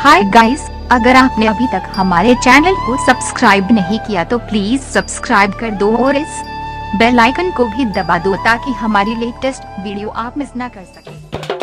Hi guys, अगर आपने अभी तक हमारे चैनल को सब्सक्राइब नहीं किया तो प्लीज सब्सक्राइब कर दो और इस बेल आइकन को भी दबा दो ताकि हमारी लेटेस्ट वीडियो आप मिस ना कर सके।